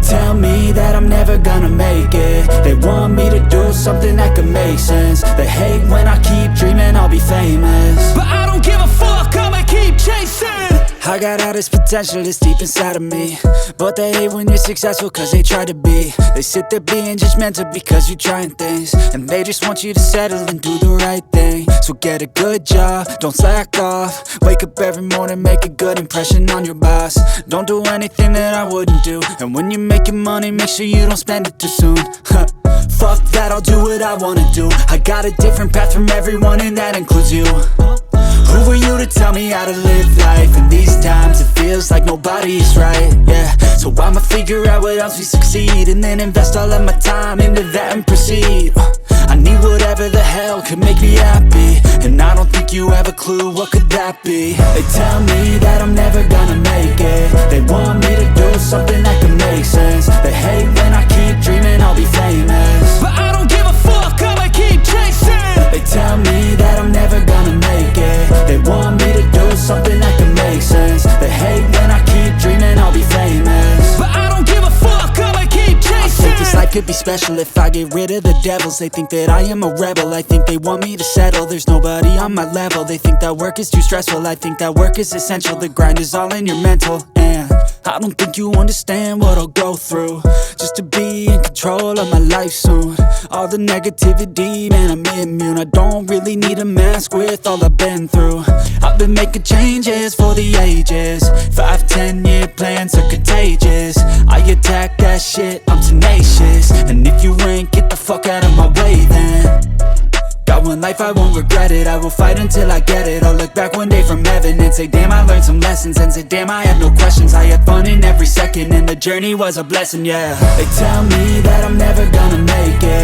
tell me that I'm never gonna make it. They want me to do something that could make sense. They hate when I keep dreaming I'll be famous, but I don't give a fuck, I'ma keep chasing. I got all this potential that's deep inside of me, but they hate when you're successful cause they try to be. They sit there being judgmental because you're trying things, and they just want you to settle and do the right thing. So get a good job, don't slack off. Wake up every morning, make a good impression on your boss. Don't do anything that I wouldn't do, and when you're making money, make sure you don't spend it too soon. Fuck that, I'll do what I wanna do. I got a different path from everyone, and that includes you. Who are you to tell me how to live life? In these times it feels like nobody's right, yeah. So I'ma figure out what else we succeed, and then invest all of my time into that and proceed. I need whatever the hell could make me happy, and I don't think you have a clue what could that be. They tell me that I'm never gonna make it. They want me to do something that could make sense. They hate when I keep dreaming I'll be famous, but I don't give a fuck, I'ma keep chasing. They tell me that I'm never gonna make it. They want me to do something that can make sense. They hate when I keep dreaming I'll be famous, but I don't give a fuck, I'ma keep chasing. I think this life could be special if I get rid of the devils. They think that I am a rebel, I think they want me to settle. There's nobody on my level. They think that work is too stressful, I think that work is essential. The grind is all in your mental, and I don't think you understand what I'll go through just to be in control of my life soon. All the negativity, man, I'm immune. I don't really need a mask with all I've been through. I've been making changes for the ages. 5-10 year plans are contagious. I attack that shit, I'm tenacious. And if you ain't, get the fuck out of my way then. Got one life, I won't regret it. I will fight until I get it. I'll look back one day from heaven and say, damn, I learned some lessons. And say, damn, I had no questions. I had fun in every second, and the journey was a blessing, yeah. They tell me that I'm never gonna make it.